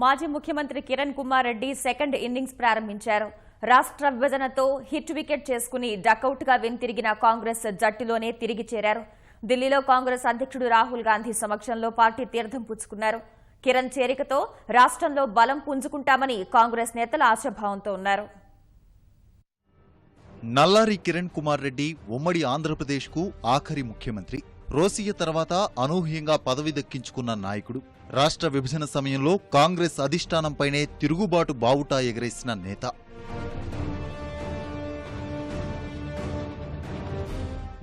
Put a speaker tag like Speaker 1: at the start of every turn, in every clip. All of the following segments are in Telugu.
Speaker 1: మాజీ ముఖ్యమంత్రి కిరణ్ కుమార్ రెడ్డి సెకండ్ ఇన్నింగ్స్ ప్రారంభించారు. రాష్ట్ర విభజనతో హిట్ వికెట్ చేసుకుని డకౌట్గా వెనుతిరిగిన కాంగ్రెస్ జట్టులోనే తిరిగి చేరారు. ఢిల్లీలో కాంగ్రెస్ అధ్యక్షుడు రాహుల్ గాంధీ సమక్షంలో పార్టీ తీర్థం పుచ్చుకున్నారు. కిరణ్ చేరికతో రాష్ట్రంలో బలం పుంజుకుంటామని కాంగ్రెస్ నేతలు ఆశాభావంతో ఉన్నారు.
Speaker 2: నల్లారి కిరణ్ కుమార్ రెడ్డి ఉమ్మడి ఆంధ్రప్రదేశ్కు ఆఖరి ముఖ్యమంత్రి. రోసియ తర్వాత అనూహ్యంగా పదవి దక్కించుకున్న నాయకుడు. రాష్ట్ర విభజన సమయంలో కాంగ్రెస్ అధిష్టానంపైనే తిరుగుబాటు బావుటా ఎగరేసిన నేత.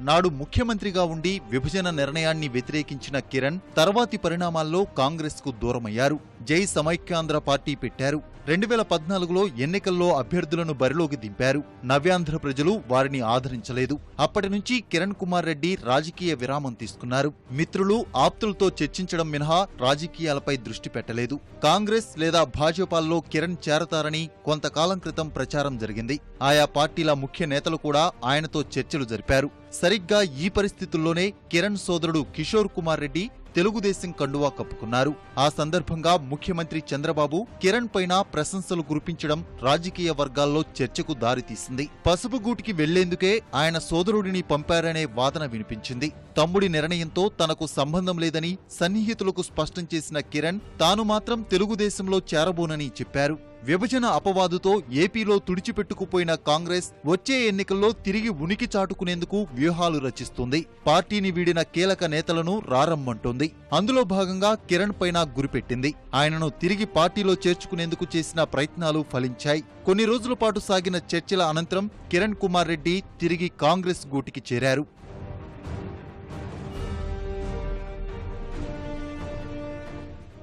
Speaker 2: నాడు ముఖ్యమంత్రిగా ఉండి విభజన నిర్ణయాన్ని వ్యతిరేకించిన కిరణ్ తర్వాతి పరిణామాల్లో కాంగ్రెస్కు దూరమయ్యారు. జై సమైక్యాంధ్ర పార్టీ పెట్టారు. 2014లో ఎన్నికల్లో అభ్యర్థులను బరిలోకి దింపారు. నవ్యాంధ్ర ప్రజలు వారిని ఆదరించలేదు. అప్పటి నుంచి కిరణ్ కుమార్ రెడ్డి రాజకీయ విరామం తీసుకున్నారు. మిత్రులు, ఆప్తులతో చర్చించడం మినహా రాజకీయాలపై దృష్టి పెట్టలేదు. కాంగ్రెస్ లేదా భాజపాల్లో కిరణ్ చేరతారని కొంతకాలం క్రితం ప్రచారం జరిగింది. ఆయా పార్టీల ముఖ్య నేతలు కూడా ఆయనతో చర్చలు జరిపారు. సరిగ్గా ఈ పరిస్థితుల్లోనే కిరణ్ సోదరుడు కిషోర్ కుమార్ రెడ్డి తెలుగుదేశం కండువా కప్పుకున్నారు. ఆ సందర్భంగా ముఖ్యమంత్రి చంద్రబాబు కిరణ్ పైన ప్రశంసలు కురిపించడం రాజకీయ వర్గాల్లో చర్చకు దారితీసింది. పసుపుగూటికి వెళ్లేందుకే ఆయన సోదరుడిని పంపారనే వాదన వినిపించింది. తమ్ముడి నిర్ణయంతో తనకు సంబంధం లేదని సన్నిహితులకు స్పష్టం చేసిన కిరణ్ తాను మాత్రం తెలుగుదేశంలో చేరబోనని చెప్పారు. విభజన అపవాదుతో ఏపీలో తుడిచిపెట్టుకుపోయిన కాంగ్రెస్ వచ్చే ఎన్నికల్లో తిరిగి ఉనికి చాటుకునేందుకు వ్యూహాలు రచిస్తుంది. పార్టీని వీడిన కీలక నేతలను రారమ్మంటోంది. అందులో భాగంగా కిరణ్ పైన గురిపెట్టింది. ఆయనను తిరిగి పార్టీలో చేర్చుకునేందుకు చేసిన ప్రయత్నాలు ఫలించాయి. కొన్ని రోజుల పాటు సాగిన చర్చల అనంతరం కిరణ్ కుమార్ రెడ్డి తిరిగి కాంగ్రెస్ గూటికి చేరారు.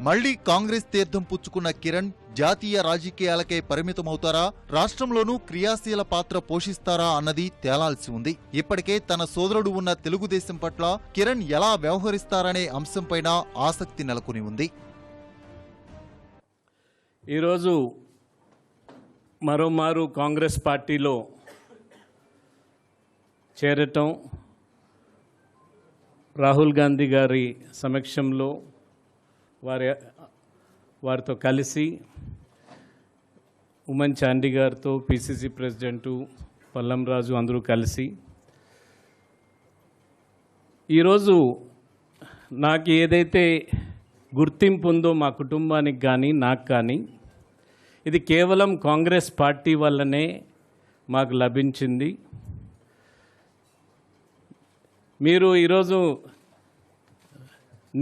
Speaker 2: మళ్లీ కాంగ్రెస్ తీర్థం పుచ్చుకున్న కిరణ్ జాతీయ రాజకీయాలకే పరిమితమవుతారా, రాష్ట్రంలోనూ క్రియాశీల పాత్ర పోషిస్తారా అన్నది తేలాల్సి ఉంది. ఇప్పటికే తన సోదరుడు ఉన్న తెలుగుదేశం పట్ల కిరణ్ ఎలా వ్యవహరిస్తారనే అంశంపైన ఆసక్తి నెలకొని ఉంది.
Speaker 3: ఈరోజు మరోమారు కాంగ్రెస్ పార్టీలో చేరటం, రాహుల్ గాంధీ గారి సమక్షంలో వారితో కలిసి ఉమన్ చాండీ గారితో, పిసిసి ప్రెసిడెంటు పల్లం రాజు అందరూ కలిసి ఈరోజు నాకు ఏదైతే గుర్తింపు ఉందో మా కుటుంబానికి కానీ నాకు కానీ, ఇది కేవలం కాంగ్రెస్ పార్టీ వల్లనే మాకు లభించింది. మీరు ఈరోజు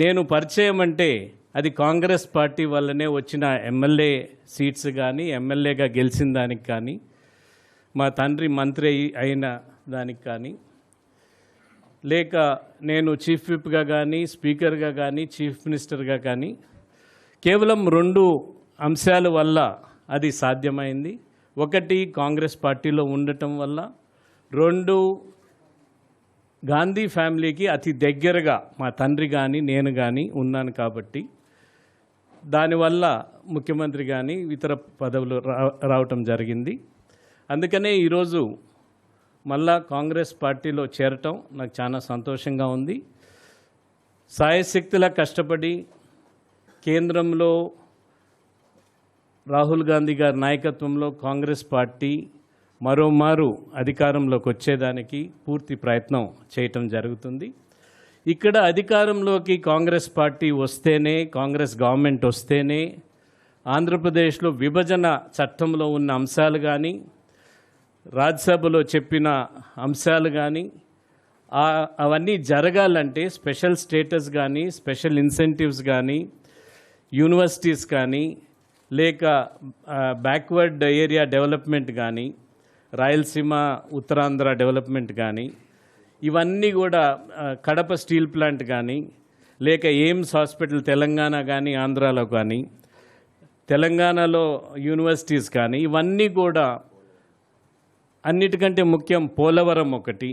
Speaker 3: నేను పరిచయం అంటే అది కాంగ్రెస్ పార్టీ వల్లనే వచ్చిన ఎమ్మెల్యే సీట్స్ కానీ, ఎమ్మెల్యేగా గెలిచిన దానికి కానీ, మా తండ్రి మంత్రి అయిన దానికి కానీ, లేక నేను చీఫ్ విప్గా కానీ, స్పీకర్గా కానీ, చీఫ్ మినిస్టర్గా కానీ, కేవలం 2 అంశాల వల్ల అది సాధ్యమైంది. ఒకటి కాంగ్రెస్ పార్టీలో ఉండటం వల్ల, 2 గాంధీ ఫ్యామిలీకి అతి దగ్గరగా మా తండ్రి కానీ నేను కానీ ఉన్నాను కాబట్టి, దానివల్ల ముఖ్యమంత్రి కానీ ఇతర పదవులు రావటం జరిగింది. అందుకనే ఈరోజు మళ్ళా కాంగ్రెస్ పార్టీలో చేరటం నాకు చాలా సంతోషంగా ఉంది. సాయశక్తిలా కష్టపడి కేంద్రంలో రాహుల్ గాంధీ గారి నాయకత్వంలో కాంగ్రెస్ పార్టీ మరోమారు అధికారంలోకి వచ్చేదానికి పూర్తి ప్రయత్నం చేయటం జరుగుతుంది. ఇక్కడ అధికారంలోకి కాంగ్రెస్ పార్టీ వస్తేనే, కాంగ్రెస్ గవర్నమెంట్ వస్తేనే ఆంధ్రప్రదేశ్లో విభజన చట్టంలో ఉన్న అంశాలు కానీ, రాజ్యసభలో చెప్పిన అంశాలు కానీ, అవన్నీ జరగాలంటే స్పెషల్ స్టేటస్ కానీ, స్పెషల్ ఇన్సెంటివ్స్ కానీ, యూనివర్సిటీస్ కానీ, లేక బ్యాక్వర్డ్ ఏరియా డెవలప్మెంట్ కానీ, రాయలసీమ ఉత్తరాంధ్ర డెవలప్మెంట్ కానీ, ఇవన్నీ కూడా కడప స్టీల్ ప్లాంట్ కానీ, లేక ఎయిమ్స్ హాస్పిటల్ తెలంగాణ కానీ, ఆంధ్రాలో కానీ, తెలంగాణలో యూనివర్సిటీస్ కానీ, ఇవన్నీ కూడా అన్నిటికంటే ముఖ్యం పోలవరం ఒకటి.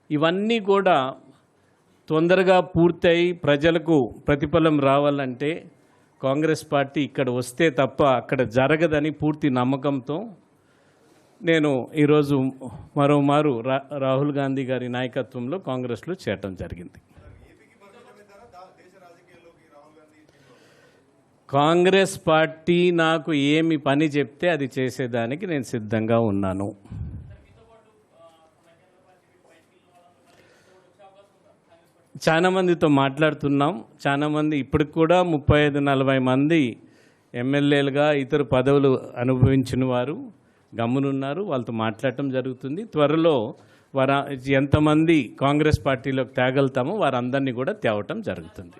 Speaker 3: ఇవన్నీ కూడా తొందరగా పూర్తయి ప్రజలకు ప్రతిఫలం రావాలంటే కాంగ్రెస్ పార్టీ ఇక్కడ వస్తే తప్ప అక్కడ జరగదని పూర్తి నమ్మకంతో నేను ఈరోజు మరోమారు రాహుల్ గాంధీ గారి నాయకత్వంలో కాంగ్రెస్లో చేరటం జరిగింది. కాంగ్రెస్ పార్టీ నాకు ఏమి పని చెప్తే అది చేసేదానికి నేను సిద్ధంగా ఉన్నాను. చాలా మందితో మాట్లాడుతున్నాం. చాలా మంది ఇప్పటికి కూడా 35-40 మంది ఎమ్మెల్యేలుగా ఇతర పదవులు అనుభవించిన వారు గమ్మునున్నారు. వాళ్ళతో మాట్లాడటం జరుగుతుంది. త్వరలో ఎంతమంది కాంగ్రెస్ పార్టీలోకి తేగలుగుతామో వారందరినీ కూడా తేవటం జరుగుతుంది.